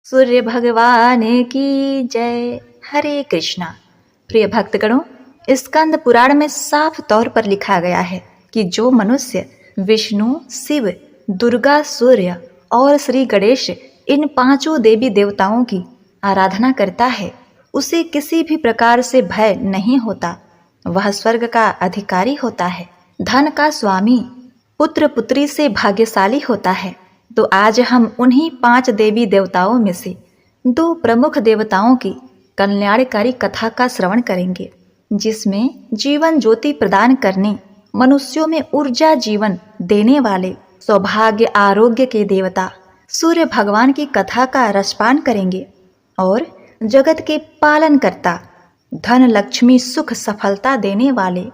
सूर्य भगवान की जय। हरे कृष्णा। प्रिय भक्तगणों, स्कंद पुराण में साफ तौर पर लिखा गया है कि जो मनुष्य विष्णु, शिव, दुर्गा, सूर्य और श्री गणेश इन पांचों देवी देवताओं की आराधना करता है, उसे किसी भी प्रकार से भय नहीं होता। वह स्वर्ग का अधिकारी होता है, धन का स्वामी, पुत्र पुत्री से भाग्यशाली होता है। तो आज हम उन्हीं 5 देवी देवताओं में से 2 प्रमुख देवताओं की कल्याणकारी कथा का श्रवण करेंगे, जिसमें जीवन ज्योति प्रदान करने, मनुष्यों में ऊर्जा जीवन देने वाले, सौभाग्य आरोग्य के देवता सूर्य भगवान की कथा का रसपान करेंगे और जगत के पालन करता, धन लक्ष्मी सुख सफलता देने वाले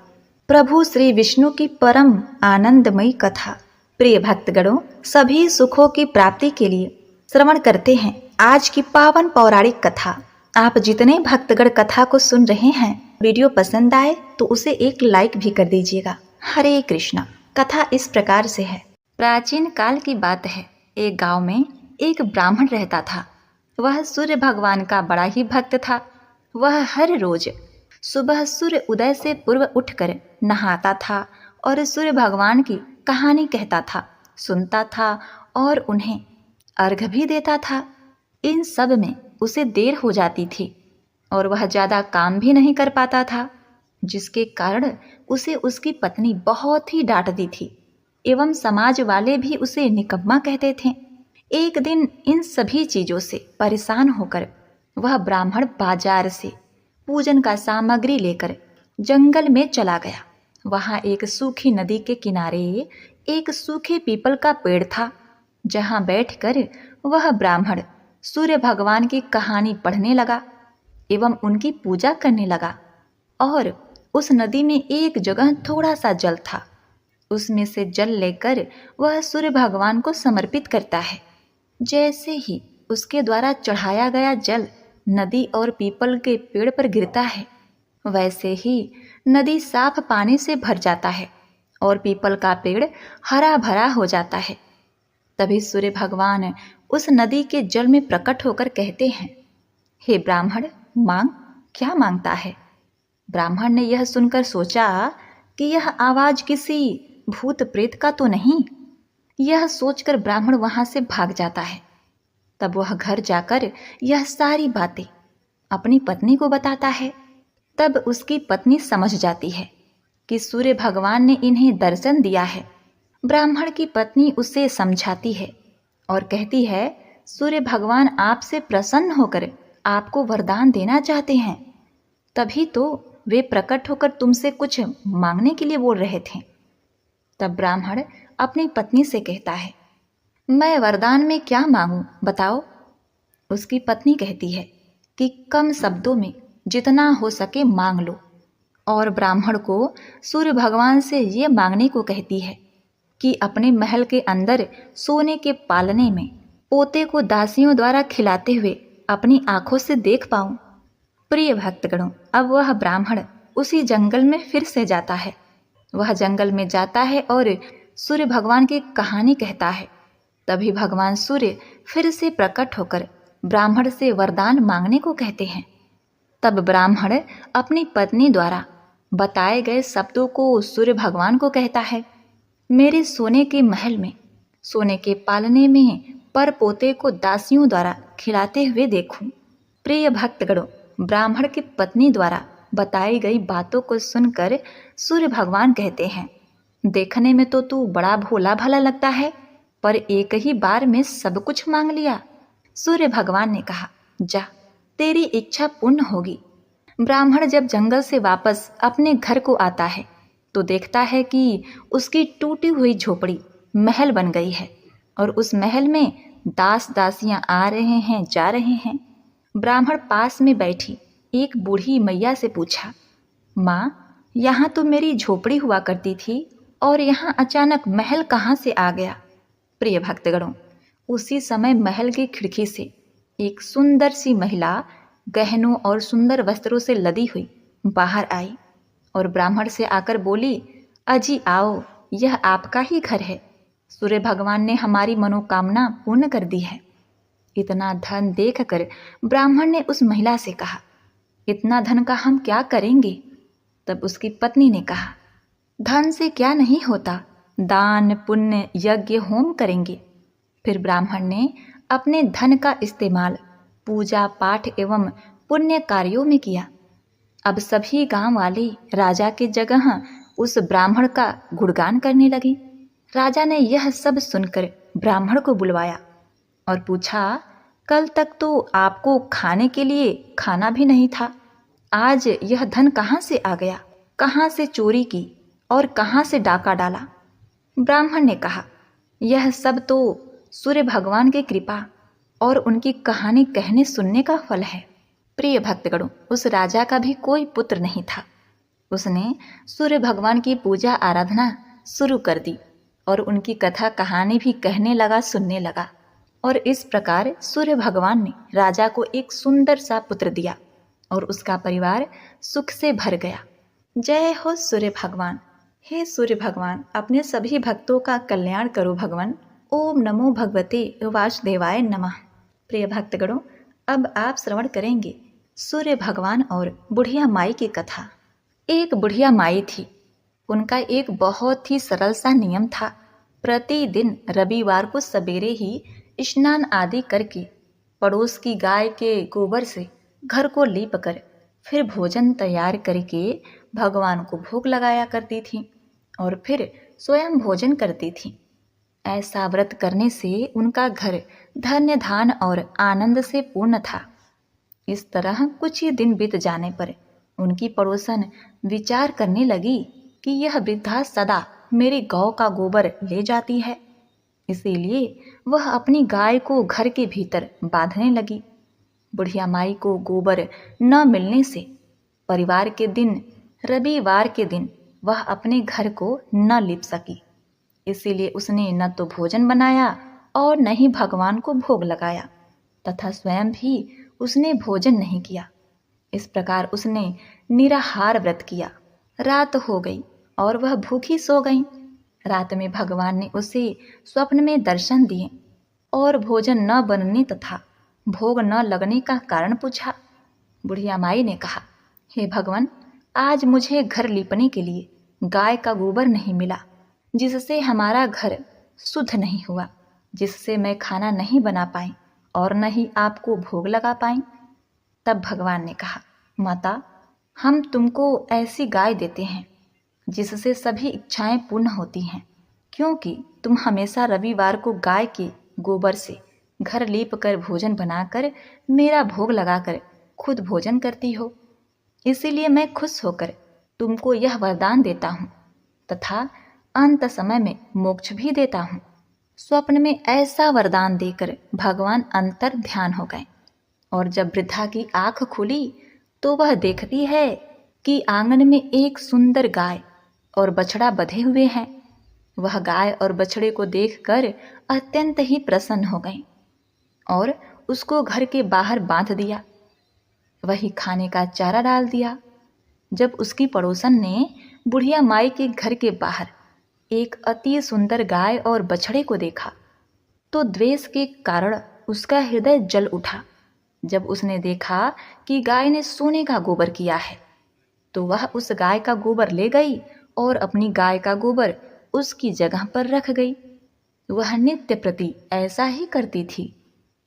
प्रभु श्री विष्णु की परम आनंदमयी कथा। प्रिय भक्तगणों, सभी सुखों की प्राप्ति के लिए श्रवण करते हैं आज की पावन पौराणिक कथा। आप जितने भक्तगण कथा को सुन रहे हैं, वीडियो पसंद आए तो उसे एक लाइक भी कर दीजिएगा। हरे कृष्णा। कथा इस प्रकार से है। प्राचीन काल की बात है। एक गांव में एक ब्राह्मण रहता था। वह सूर्य भगवान का बड़ा ही भक्त था। वह हर रोज सुबह सूर्य उदय से पूर्व उठकर नहाता था और सूर्य भगवान की कहानी कहता था, सुनता था और उन्हें अर्घ्य भी देता था। इन सब में उसे देर हो जाती थी और वह ज़्यादा काम भी नहीं कर पाता था, जिसके कारण उसे उसकी पत्नी बहुत ही डांटती थी एवं समाज वाले भी उसे निकम्मा कहते थे। एक दिन इन सभी चीज़ों से परेशान होकर वह ब्राह्मण बाजार से पूजन का सामग्री लेकर जंगल में चला गया। वहाँ एक सूखी नदी के किनारे एक सूखे पीपल का पेड़ था, जहाँ बैठकर वह ब्राह्मण सूर्य भगवान की कहानी पढ़ने लगा एवं उनकी पूजा करने लगा। और उस नदी में एक जगह थोड़ा सा जल था। उसमें से जल लेकर वह सूर्य भगवान को समर्पित करता है। जैसे ही उसके द्वारा चढ़ाया गया जल नदी और पीपल के पेड़ पर गिरता है, वैसे ही नदी साफ पानी से भर जाता है और पीपल का पेड़ हरा भरा हो जाता है। तभी सूर्य भगवान उस नदी के जल में प्रकट होकर कहते हैं, हे ब्राह्मण, मांग। क्या मांगता है? ब्राह्मण ने यह सुनकर सोचा कि यह आवाज किसी भूत प्रेत का तो नहीं। यह सोचकर ब्राह्मण वहां से भाग जाता है। तब वह घर जाकर यह सारी बातें अपनी पत्नी को बताता है। तब उसकी पत्नी समझ जाती है कि सूर्य भगवान ने इन्हें दर्शन दिया है। ब्राह्मण की पत्नी उसे समझाती है और कहती है, सूर्य भगवान आपसे प्रसन्न होकर आपको वरदान देना चाहते हैं, तभी तो वे प्रकट होकर तुमसे कुछ मांगने के लिए बोल रहे थे। तब ब्राह्मण अपनी पत्नी से कहता है, मैं वरदान में क्या मांगूं, बताओ। उसकी पत्नी कहती है कि कम शब्दों में जितना हो सके मांग लो। और ब्राह्मण को सूर्य भगवान से ये मांगने को कहती है कि अपने महल के अंदर सोने के पालने में पोते को दासियों द्वारा खिलाते हुए अपनी आंखों से देख पाऊं। प्रिय भक्तगणों, अब वह ब्राह्मण उसी जंगल में फिर से जाता है। वह जंगल में जाता है और सूर्य भगवान की कहानी कहता है। तभी भगवान सूर्य फिर से प्रकट होकर ब्राह्मण से वरदान मांगने को कहते हैं। तब ब्राह्मण अपनी पत्नी द्वारा बताए गए शब्दों को सूर्य भगवान को कहता है, मेरे सोने के महल में, सोने के पालने में पर पोते को दासियों द्वारा खिलाते हुए देखूं। प्रिय भक्तगणों, ब्राह्मण की पत्नी द्वारा बताई गई बातों को सुनकर सूर्य भगवान कहते हैं, देखने में तो तू बड़ा भोला भाला लगता है, पर एक ही बार में सब कुछ मांग लिया। सूर्य भगवान ने कहा, जा, तेरी इच्छा पूर्ण होगी। ब्राह्मण जब जंगल से वापस अपने घर को आता है तो देखता है कि उसकी टूटी हुई झोपड़ी महल बन गई है और उस महल में दास दासियां आ रहे हैं, जा रहे हैं। ब्राह्मण पास में बैठी एक बूढ़ी मैया से पूछा, माँ, यहाँ तो मेरी झोपड़ी हुआ करती थी और यहाँ अचानक महल कहाँ से आ गया? प्रिय भक्तगणों, उसी समय महल की खिड़की से एक सुंदर सी महिला गहनों और सुंदर वस्त्रों से लदी हुई बाहर आई और ब्राह्मण से आकर बोली, अजी आओ, यह आपका ही घर है। सूर्य भगवान ने हमारी मनोकामना पूर्ण कर दी है। इतना धन देखकर ब्राह्मण ने उस महिला से कहा, इतना धन का हम क्या करेंगे? तब उसकी पत्नी ने कहा, धन से क्या नहीं होता, दान पुण्य यज्ञ होम करेंगे। फिर ब्राह्मण ने अपने धन का इस्तेमाल पूजा पाठ एवं पुण्य कार्यों में किया। अब सभी गांव वाले राजा के जगह उस ब्राह्मण का गुणगान करने लगे। राजा ने यह सब सुनकर ब्राह्मण को बुलवाया और पूछा, कल तक तो आपको खाने के लिए खाना भी नहीं था, आज यह धन कहाँ से आ गया? कहाँ से चोरी की और कहाँ से डाका डाला? ब्राह्मण ने कहा, यह सब तो सूर्य भगवान की कृपा और उनकी कहानी कहने सुनने का फल है। प्रिय भक्तगणों, उस राजा का भी कोई पुत्र नहीं था। उसने सूर्य भगवान की पूजा आराधना शुरू कर दी और उनकी कथा कहानी भी कहने लगा, सुनने लगा। और इस प्रकार सूर्य भगवान ने राजा को एक सुंदर सा पुत्र दिया और उसका परिवार सुख से भर गया। जय हो सूर्य भगवान। हे सूर्य भगवान, अपने सभी भक्तों का कल्याण करो भगवान। ओम नमो भगवते वासुदेवाय नमः। प्रिय भक्तगणों, अब आप श्रवण करेंगे सूर्य भगवान और बुढ़िया माई की कथा। एक बुढ़िया माई थी। उनका एक बहुत ही सरल सा नियम था। प्रतिदिन रविवार को सवेरे ही स्नान आदि करके पड़ोस की गाय के गोबर से घर को लीप कर फिर भोजन तैयार करके भगवान को भोग लगाया करती थी और फिर स्वयं भोजन करती थी। ऐसा व्रत करने से उनका घर धन्य धान और आनंद से पूर्ण था। इस तरह कुछ ही दिन बीत जाने पर उनकी पड़ोसन विचार करने लगी कि यह वृद्धा सदा मेरी गौ का गोबर ले जाती है, इसीलिए वह अपनी गाय को घर के भीतर बांधने लगी। बुढ़िया माई को गोबर न मिलने से परिवार के दिन रविवार के दिन वह अपने घर को न लीप सकी, इसीलिए उसने न तो भोजन बनाया और न ही भगवान को भोग लगाया तथा स्वयं भी उसने भोजन नहीं किया। इस प्रकार उसने निराहार व्रत किया। रात हो गई और वह भूखी सो गई। रात में भगवान ने उसे स्वप्न में दर्शन दिए और भोजन न बनने तथा भोग न लगने का कारण पूछा। बुढ़िया माई ने कहा, हे भगवान, आज मुझे घर लीपने के लिए गाय का गोबर नहीं मिला, जिससे हमारा घर शुद्ध नहीं हुआ, जिससे मैं खाना नहीं बना पाई और न ही आपको भोग लगा पाई। तब भगवान ने कहा, माता, हम तुमको ऐसी गाय देते हैं जिससे सभी इच्छाएं पूर्ण होती हैं, क्योंकि तुम हमेशा रविवार को गाय के गोबर से घर लीप कर भोजन बनाकर मेरा भोग लगाकर खुद भोजन करती हो। इसीलिए मैं खुश होकर तुमको यह वरदान देता हूँ तथा अंत समय में मोक्ष भी देता हूँ। स्वप्न में ऐसा वरदान देकर भगवान अंतर ध्यान हो गए और जब वृद्धा की आंख खुली तो वह देखती है कि आंगन में एक सुंदर गाय और बछड़ा बंधे हुए हैं। वह गाय और बछड़े को देखकर अत्यंत ही प्रसन्न हो गई और उसको घर के बाहर बांध दिया। वही खाने का चारा डाल दिया। जब उसकी पड़ोसन ने बुढ़िया माई के घर के बाहर एक अति सुंदर गाय और बछड़े को देखा तो द्वेष के कारण उसका हृदय जल उठा। जब उसने देखा कि गाय ने सोने का गोबर किया है तो वह उस गाय का गोबर ले गई और अपनी गाय का गोबर उसकी जगह पर रख गई। वह नित्य प्रति ऐसा ही करती थी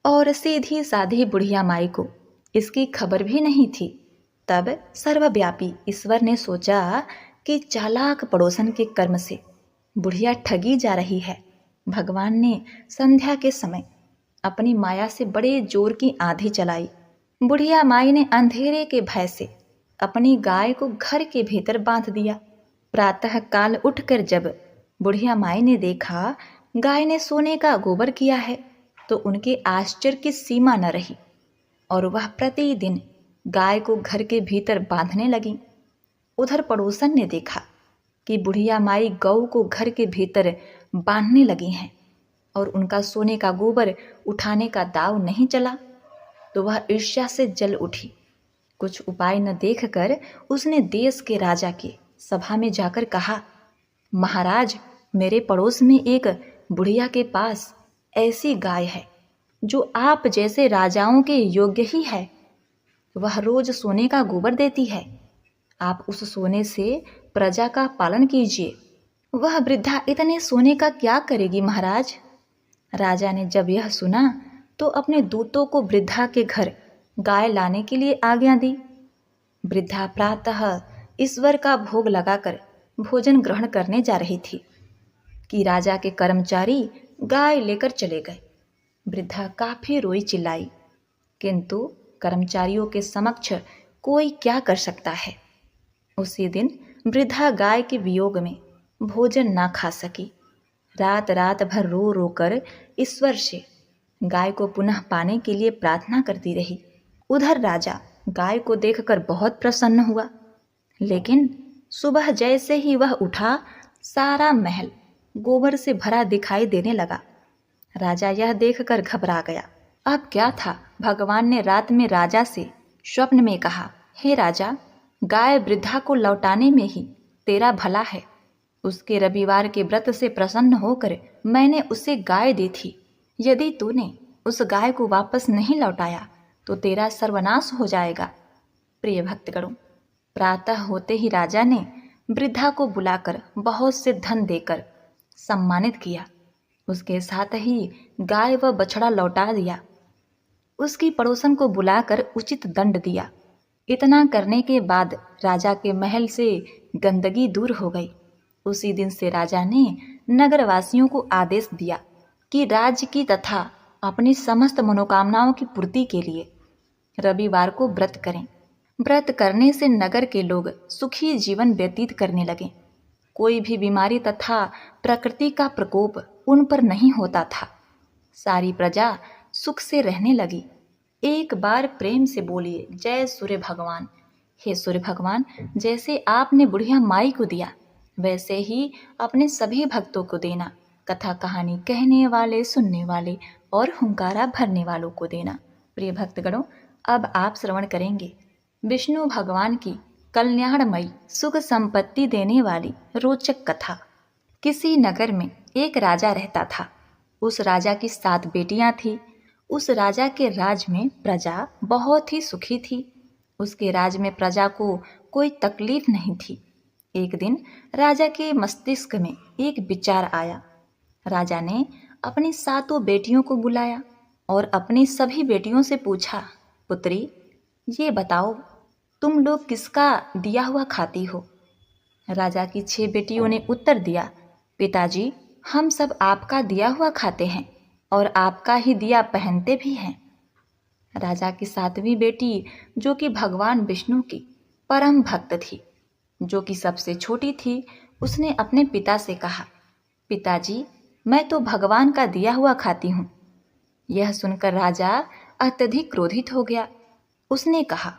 और सीधी साधी बुढ़िया माई को इसकी खबर भी नहीं थी। तब सर्वव्यापी ईश्वर ने सोचा कि चालाक पड़ोसन के कर्म से बुढ़िया ठगी जा रही है। भगवान ने संध्या के समय अपनी माया से बड़े जोर की आंधी चलाई। बुढ़िया माई ने अंधेरे के भय से अपनी गाय को घर के भीतर बांध दिया। प्रातः काल उठकर जब बुढ़िया माई ने देखा गाय ने सोने का गोबर किया है तो उनके आश्चर्य की सीमा न रही और वह प्रतिदिन गाय को घर के भीतर बांधने लगी। उधर पड़ोसन ने देखा कि बुढ़िया माई गौ को घर के भीतर बांधने लगी हैं और उनका सोने का गोबर उठाने का दाव नहीं चला तो वह ईर्ष्या से जल उठी। कुछ उपाय न देखकर उसने देश के राजा की सभा में जाकर कहा, महाराज, मेरे पड़ोस में एक बुढ़िया के पास ऐसी गाय है जो आप जैसे राजाओं के योग्य ही है। वह रोज सोने का गोबर देती है। आप उस सोने से प्रजा का पालन कीजिए। वह वृद्धा इतने सोने का क्या करेगी महाराज? राजा ने जब यह सुना तो अपने दूतों को वृद्धा के घर गाय लाने के लिए आज्ञा दी। वृद्धा प्रातः ईश्वर का भोग लगाकर भोजन ग्रहण करने जा रही थी कि राजा के कर्मचारी गाय लेकर चले गए। वृद्धा काफी रोई चिल्लाई, किंतु कर्मचारियों के समक्ष कोई क्या कर सकता है। उसी दिन वृद्धा गाय के वियोग में भोजन ना खा सकी। रात रात भर रो रो कर ईश्वर से गाय को पुनः पाने के लिए प्रार्थना करती रही। उधर राजा गाय को देखकर बहुत प्रसन्न हुआ, लेकिन सुबह जैसे ही वह उठा सारा महल गोबर से भरा दिखाई देने लगा। राजा यह देखकर घबरा गया। अब क्या था? भगवान ने रात में राजा से स्वप्न में कहा, हे राजा, गाय वृद्धा को लौटाने में ही तेरा भला है। उसके रविवार के व्रत से प्रसन्न होकर मैंने उसे गाय दी थी। यदि तूने उस गाय को वापस नहीं लौटाया तो तेरा सर्वनाश हो जाएगा। प्रिय भक्तगणों, प्रातः होते ही राजा ने वृद्धा को बुलाकर बहुत से धन देकर सम्मानित किया। उसके साथ ही गाय व बछड़ा लौटा दिया। उसकी पड़ोसन को बुलाकर उचित दंड दिया। इतना करने के बाद राजा के महल से गंदगी दूर हो गई। उसी दिन से राजा ने नगरवासियों को आदेश दिया कि राज्य की तथा अपनी समस्त मनोकामनाओं की पूर्ति के लिए रविवार को व्रत करें। व्रत करने से नगर के लोग सुखी जीवन व्यतीत करने लगे। कोई भी बीमारी तथा प्रकृति का प्रकोप उन पर नहीं होता था। सारी प्रजा सुख से रहने लगी। एक बार प्रेम से बोलिए, जय सूर्य भगवान। हे सूर्य भगवान, जैसे आपने बुढ़िया माई को दिया वैसे ही अपने सभी भक्तों को देना। कथा कहानी कहने वाले, सुनने वाले और हुंकारा भरने वालों को देना। प्रिय भक्तगणों, अब आप श्रवण करेंगे विष्णु भगवान की कल्याणमयी सुख संपत्ति देने वाली रोचक कथा। किसी नगर में एक राजा रहता था। उस राजा की 7 बेटियां थीं। उस राजा के राज में प्रजा बहुत ही सुखी थी। उसके राज में प्रजा को कोई तकलीफ नहीं थी। एक दिन राजा के मस्तिष्क में एक विचार आया। राजा ने अपनी 7 बेटियों को बुलाया और अपनी सभी बेटियों से पूछा, पुत्री, ये बताओ तुम लोग किसका दिया हुआ खाती हो? राजा की 6 बेटियों ने उत्तर दिया, पिताजी, हम सब आपका दिया हुआ खाते हैं और आपका ही दिया पहनते भी हैं। राजा की 7वीं बेटी, जो कि भगवान विष्णु की परम भक्त थी, जो कि सबसे छोटी थी, उसने अपने पिता से कहा, पिताजी, मैं तो भगवान का दिया हुआ खाती हूँ। यह सुनकर राजा अत्यधिक क्रोधित हो गया। उसने कहा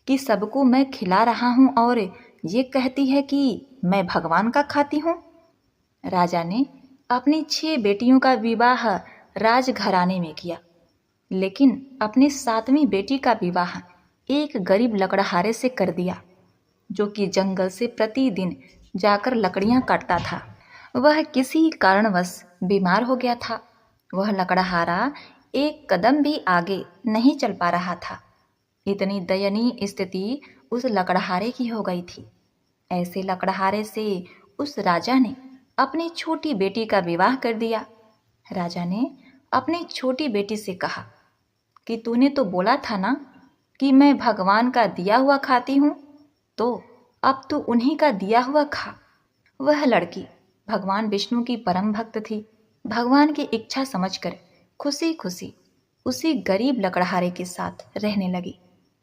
कि सबको मैं खिला रहा हूँ और ये कहती है कि मैं भगवान का खाती हूँ। राजा ने अपनी 6 बेटियों का विवाह राजघराने में किया, लेकिन अपनी 7वीं बेटी का विवाह एक गरीब लकड़हारे से कर दिया, जो कि जंगल से प्रतिदिन जाकर लकड़ियां काटता था। वह किसी कारणवश बीमार हो गया था। वह लकड़हारा एक कदम भी आगे नहीं चल पा रहा था। इतनी दयनीय स्थिति उस लकड़हारे की हो गई थी। ऐसे लकड़हारे से उस राजा ने अपनी छोटी बेटी का विवाह कर दिया। राजा ने अपनी छोटी बेटी से कहा कि तूने तो बोला था ना कि मैं भगवान का दिया हुआ खाती हूँ, तो अब तू उन्हीं का दिया हुआ खा। वह लड़की भगवान विष्णु की परम भक्त थी। भगवान की इच्छा समझकर खुशी खुशी उसी गरीब लकड़हारे के साथ रहने लगी।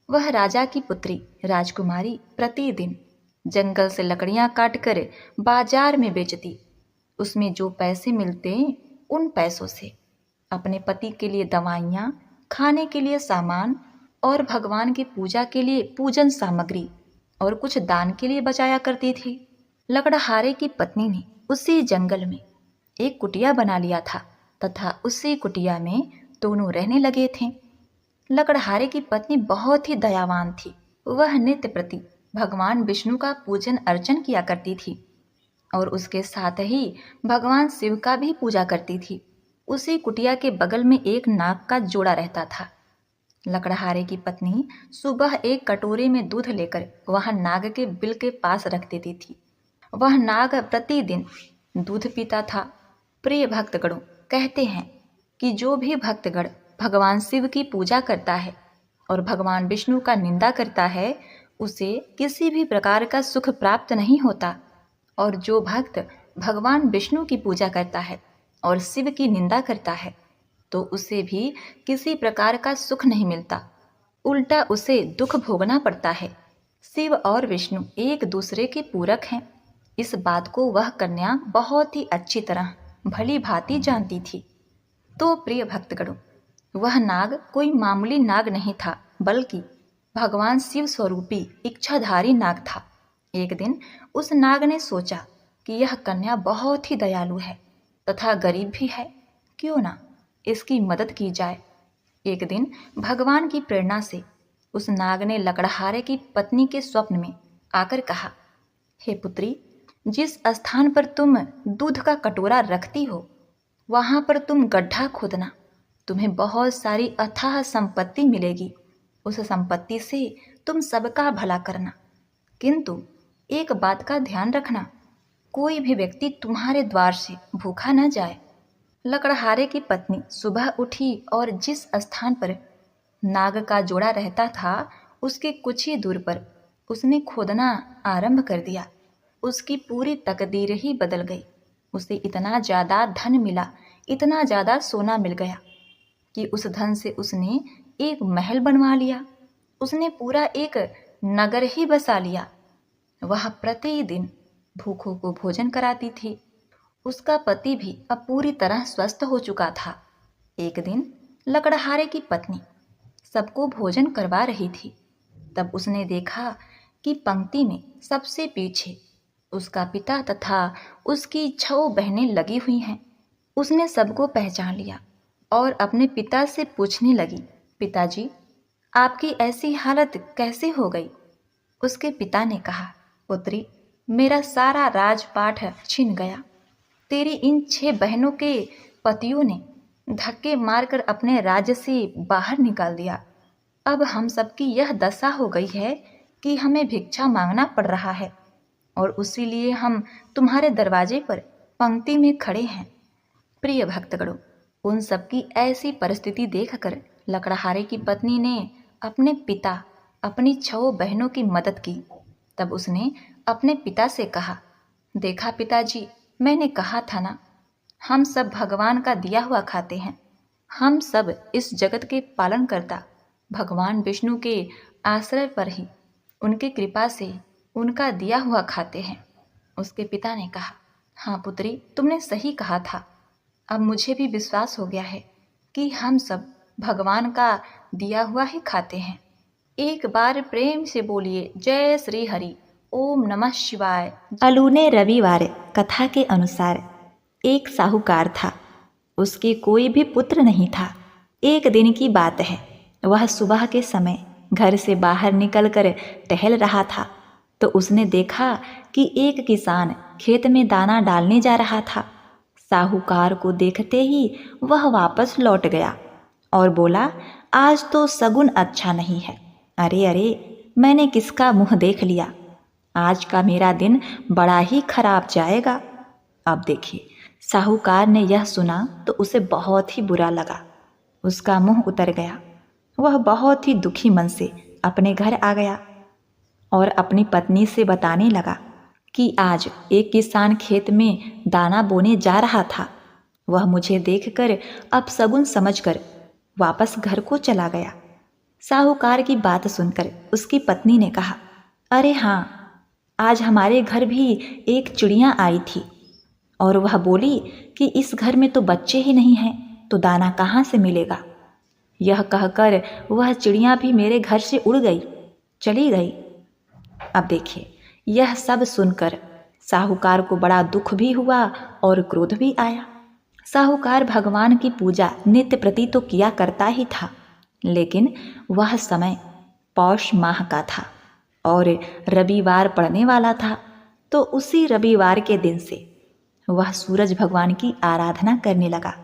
वह राजा की पुत्री राजकुमारी प्रतिदिन जंगल से लकड़ियां काटकर बाजार में बेचती। उसमें जो पैसे मिलते उन पैसों से अपने पति के लिए दवाइयाँ, खाने के लिए सामान और भगवान की पूजा के लिए पूजन सामग्री और कुछ दान के लिए बचाया करती थी। लकड़हारे की पत्नी ने उसी जंगल में एक कुटिया बना लिया था तथा उसी कुटिया में दोनों रहने लगे थे। लकड़हारे की पत्नी बहुत ही दयावान थी। वह नित्य प्रति भगवान विष्णु का पूजन अर्चन किया करती थी और उसके साथ ही भगवान शिव का भी पूजा करती थी। उसी कुटिया के बगल में एक नाग का जोड़ा रहता था। लकड़हारे की पत्नी सुबह एक कटोरे में दूध लेकर वह नाग के बिल के पास रख देती थी। वह नाग प्रतिदिन दूध पीता था। प्रिय भक्तगणों, कहते हैं कि जो भी भक्तगण भगवान शिव की पूजा करता है और भगवान विष्णु का निंदा करता है, उसे किसी भी प्रकार का सुख प्राप्त नहीं होता। और जो भक्त भगवान विष्णु की पूजा करता है और शिव की निंदा करता है, तो उसे भी किसी प्रकार का सुख नहीं मिलता, उल्टा उसे दुख भोगना पड़ता है। शिव और विष्णु एक दूसरे के पूरक हैं। इस बात को वह कन्या बहुत ही अच्छी तरह भली भांति जानती थी। तो प्रिय भक्तगणों, वह नाग कोई मामूली नाग नहीं था, बल्कि भगवान शिव स्वरूपी इच्छाधारी नाग था। एक दिन उस नाग ने सोचा कि यह कन्या बहुत ही दयालु है तथा गरीब भी है, क्यों ना इसकी मदद की जाए। एक दिन भगवान की प्रेरणा से उस नाग ने लकड़हारे की पत्नी के स्वप्न में आकर कहा, हे पुत्री, जिस स्थान पर तुम दूध का कटोरा रखती हो, वहां पर तुम गड्ढा खोदना, तुम्हें बहुत सारी अथाह संपत्ति मिलेगी। उस संपत्ति से तुम सबका भला करना, किंतु एक बात का ध्यान रखना, कोई भी व्यक्ति तुम्हारे द्वार से भूखा न जाए। लकड़हारे की पत्नी सुबह उठी और जिस स्थान पर नाग का जोड़ा रहता था, उसके कुछ ही दूर पर उसने खोदना आरंभ कर दिया। उसकी पूरी तकदीर ही बदल गई। उसे इतना ज़्यादा धन मिला, इतना ज़्यादा सोना मिल गया कि उस धन से उसने एक महल बनवा लिया। उसने पूरा एक नगर ही बसा लिया। वह प्रतिदिन भूखों को भोजन कराती थी। उसका पति भी अब पूरी तरह स्वस्थ हो चुका था। एक दिन लकड़हारे की पत्नी सबको भोजन करवा रही थी। तब उसने देखा कि पंक्ति में सबसे पीछे उसका पिता तथा उसकी 6 बहनें लगी हुई हैं। उसने सबको पहचान लिया और अपने पिता से पूछने लगी, पिताजी, आपकी ऐसी हालत कैसे हो गई? उसके पिता ने कहा, पुत्री, मेरा सारा राजपाट छिन गया। तेरी इन 6 बहनों के पतियों ने धक्के मारकर अपने राज्य से बाहर निकाल दिया। अब हम सबकी यह दशा हो गई है कि हमें भिक्षा मांगना पड़ रहा है, और उसी लिए हम तुम्हारे दरवाजे पर पंक्ति में खड़े हैं। प्रिय भक्तगणों, उन सबकी ऐसी परिस्थिति देखकर लकड़हारे की पत्नी ने अपने पिता, अपनी 6 बहनों की मदद की। तब उसने अपने पिता से कहा, देखा पिताजी, मैंने कहा था ना, हम सब भगवान का दिया हुआ खाते हैं। हम सब इस जगत के पालन करता भगवान विष्णु के आश्रय पर ही, उनकी कृपा से उनका दिया हुआ खाते हैं। उसके पिता ने कहा, हाँ पुत्री, तुमने सही कहा था। अब मुझे भी विश्वास हो गया है कि हम सब भगवान का दिया हुआ ही खाते हैं। एक बार प्रेम से बोलिए, जय श्री हरि, ओम नमः शिवाय। अलूने रविवार कथा के अनुसार एक साहूकार था। उसके कोई भी पुत्र नहीं था। एक दिन की बात है, वह सुबह के समय घर से बाहर निकलकर टहल रहा था, तो उसने देखा कि एक किसान खेत में दाना डालने जा रहा था। साहूकार को देखते ही वह वापस लौट गया और बोला, आज तो सगुन अच्छा नहीं है। अरे अरे, मैंने किसका मुंह देख लिया, आज का मेरा दिन बड़ा ही खराब जाएगा। अब देखिए, साहूकार ने यह सुना तो उसे बहुत ही बुरा लगा। उसका मुंह उतर गया। वह बहुत ही दुखी मन से अपने घर आ गया और अपनी पत्नी से बताने लगा कि आज एक किसान खेत में दाना बोने जा रहा था। वह मुझे देखकर अब सगुन समझकर वापस घर को चला गया। साहूकार की बात सुनकर उसकी पत्नी ने कहा, अरे हाँ, आज हमारे घर भी एक चिड़िया आई थी और वह बोली कि इस घर में तो बच्चे ही नहीं हैं, तो दाना कहाँ से मिलेगा। यह कहकर वह चिड़िया भी मेरे घर से उड़ गई, चली गई। अब देखिए, यह सब सुनकर साहूकार को बड़ा दुख भी हुआ और क्रोध भी आया। साहूकार भगवान की पूजा नित्य प्रति तो किया करता ही था, लेकिन वह समय पौष माह का था और रविवार पड़ने वाला था। तो उसी रविवार के दिन से वह सूरज भगवान की आराधना करने लगा।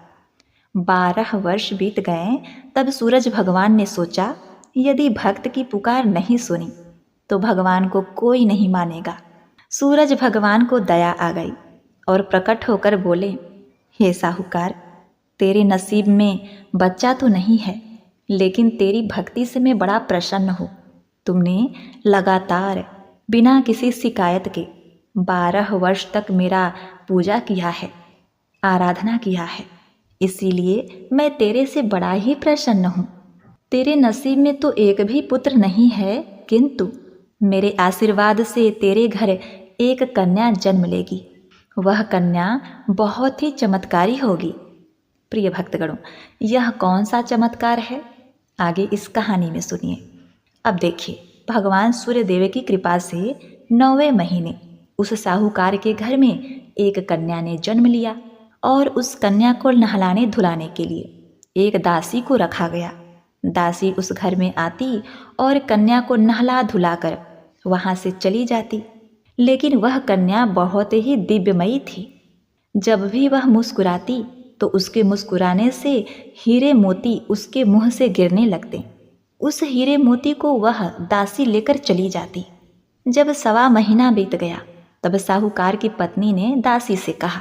12 वर्ष बीत गए। तब सूरज भगवान ने सोचा, यदि भक्त की पुकार नहीं सुनी तो भगवान को कोई नहीं मानेगा। सूरज भगवान को दया आ गई और प्रकट होकर बोले, हे साहूकार, तेरे नसीब में बच्चा तो नहीं है, लेकिन तेरी भक्ति से मैं बड़ा प्रसन्न हूँ। तुमने लगातार बिना किसी शिकायत के 12 वर्ष तक मेरा पूजा किया है, आराधना किया है, इसीलिए मैं तेरे से बड़ा ही प्रसन्न हूँ। तेरे नसीब में तो एक भी पुत्र नहीं है, किंतु मेरे आशीर्वाद से तेरे घर एक कन्या जन्म लेगी। वह कन्या बहुत ही चमत्कारी होगी। प्रिय भक्तगणों, यह कौन सा चमत्कार है, आगे इस कहानी में सुनिए। अब देखिए, भगवान सूर्यदेव की कृपा से 9वें महीने उस साहूकार के घर में एक कन्या ने जन्म लिया और उस कन्या को नहलाने धुलाने के लिए एक दासी को रखा गया। दासी उस घर में आती और कन्या को नहला धुलाकर वहाँ से चली जाती, लेकिन वह कन्या बहुत ही दिव्यमयी थी। जब भी वह मुस्कुराती तो उसके मुस्कुराने से हीरे मोती उसके मुंह से गिरने लगते। उस हीरे मोती को वह दासी लेकर चली जाती। जब 1.25 महीना बीत गया तब साहूकार की पत्नी ने दासी से कहा,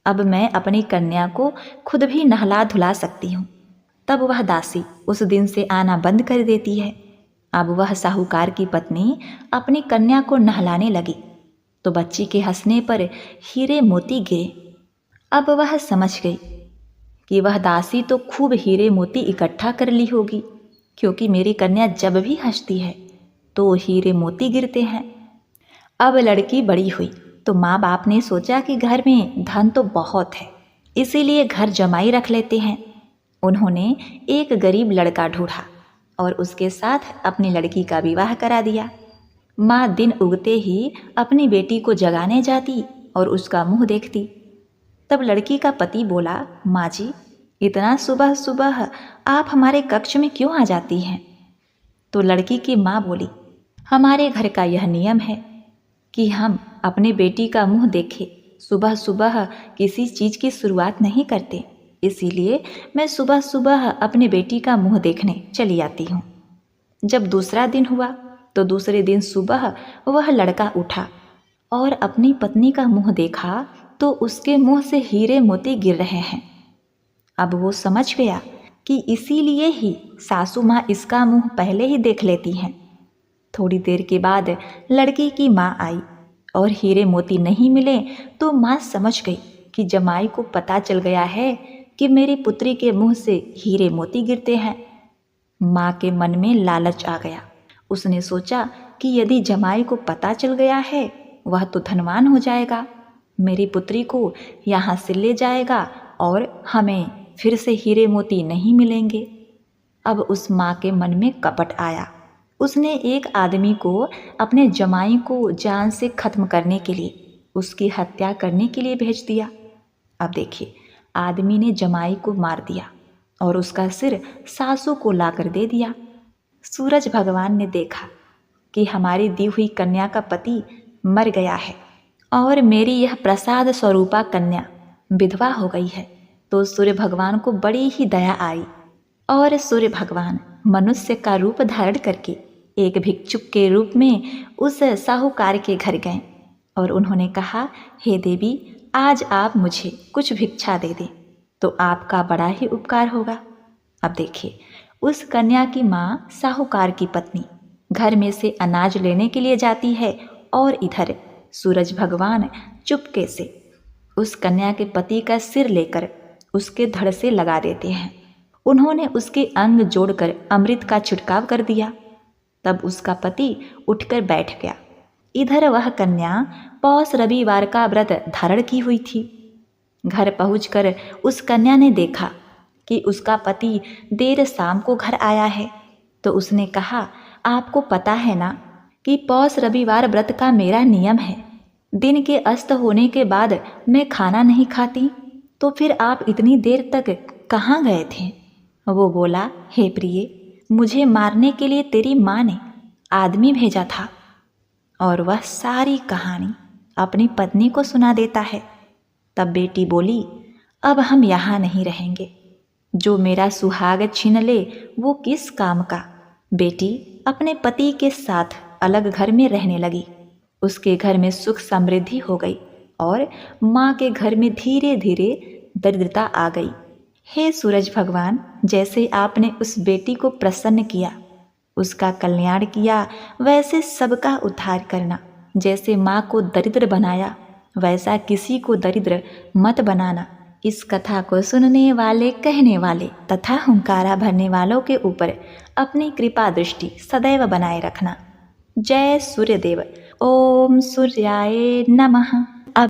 अब मैं अपनी कन्या को खुद भी नहला धुला सकती हूँ। तब वह दासी उस दिन से आना बंद कर देती है। अब वह साहूकार की पत्नी अपनी कन्या को नहलाने लगी तो बच्ची के हंसने पर हीरे मोती गिरे। अब वह समझ गई कि वह दासी तो खूब हीरे मोती इकट्ठा कर ली होगी, क्योंकि मेरी कन्या जब भी हंसती है तो हीरे मोती गिरते हैं। अब लड़की बड़ी हुई तो माँ बाप ने सोचा कि घर में धन तो बहुत है, इसीलिए घर जमाई रख लेते हैं। उन्होंने एक गरीब लड़का ढूंढा और उसके साथ अपनी लड़की का विवाह करा दिया। माँ दिन उगते ही अपनी बेटी को जगाने जाती और उसका मुंह देखती। तब लड़की का पति बोला, माँ जी, इतना सुबह सुबह आप हमारे कक्ष में क्यों आ जाती हैं? तो लड़की की माँ बोली, हमारे घर का यह नियम है कि हम अपने बेटी का मुंह देखे सुबह सुबह किसी चीज़ की शुरुआत नहीं करते, इसीलिए मैं सुबह सुबह अपने बेटी का मुंह देखने चली आती हूँ। जब दूसरा दिन हुआ तो दूसरे दिन सुबह वह लड़का उठा और अपनी पत्नी का मुंह देखा तो उसके मुंह से हीरे मोती गिर रहे हैं। अब वो समझ गया कि इसीलिए ही सासू माँ इसका मुंह पहले ही देख लेती हैं। थोड़ी देर के बाद लड़की की माँ आई और हीरे मोती नहीं मिले तो माँ समझ गई कि जमाई को पता चल गया है कि मेरी पुत्री के मुंह से हीरे मोती गिरते हैं। माँ के मन में लालच आ गया। उसने सोचा कि यदि जमाई को पता चल गया है, वह तो धनवान हो जाएगा, मेरी पुत्री को यहाँ से ले जाएगा और हमें फिर से हीरे मोती नहीं मिलेंगे। अब उस माँ के मन में कपट आया। उसने एक आदमी को अपने जमाई को जान से खत्म करने के लिए, उसकी हत्या करने के लिए भेज दिया। अब देखिए, आदमी ने जमाई को मार दिया और उसका सिर सासू को लाकर दे दिया। सूरज भगवान ने देखा कि हमारी दी हुई कन्या का पति मर गया है और मेरी यह प्रसाद स्वरूपा कन्या विधवा हो गई है, तो सूर्य भगवान को बड़ी ही दया आई और सूर्य भगवान मनुष्य का रूप धारण करके एक भिक्षुक के रूप में उस साहूकार के घर गए और उन्होंने कहा, हे देवी, आज आप मुझे कुछ भिक्षा दे दें तो आपका बड़ा ही उपकार होगा। अब देखिए, उस कन्या की माँ साहूकार की पत्नी घर में से अनाज लेने के लिए जाती है और इधर सूरज भगवान चुपके से उस कन्या के पति का सिर लेकर उसके धड़ से लगा देते हैं। उन्होंने उसके अंग जोड़कर अमृत का छिड़काव कर दिया। तब उसका पति उठकर बैठ गया। इधर वह कन्या पौष रविवार का व्रत धारण की हुई थी। घर पहुंचकर उस कन्या ने देखा कि उसका पति देर शाम को घर आया है, तो उसने कहा, आपको पता है ना कि पौष रविवार व्रत का मेरा नियम है, दिन के अस्त होने के बाद मैं खाना नहीं खाती, तो फिर आप इतनी देर तक कहाँ गए थे? वो बोला, हे प्रिय, मुझे मारने के लिए तेरी माँ ने आदमी भेजा था। और वह सारी कहानी अपनी पत्नी को सुना देता है। तब बेटी बोली, अब हम यहाँ नहीं रहेंगे, जो मेरा सुहाग छीन ले वो किस काम का। बेटी अपने पति के साथ अलग घर में रहने लगी। उसके घर में सुख समृद्धि हो गई और माँ के घर में धीरे धीरे दरिद्रता आ गई। हे सूरज भगवान, जैसे आपने उस बेटी को प्रसन्न किया, उसका कल्याण किया, वैसे सबका उद्धार करना। जैसे माँ को दरिद्र बनाया, वैसा किसी को दरिद्र मत बनाना। इस कथा को सुनने वाले, कहने वाले तथा हुंकारा भरने वालों के ऊपर अपनी कृपा दृष्टि सदैव बनाए रखना। जय सूर्यदेव। ओम सूर्याय नमः।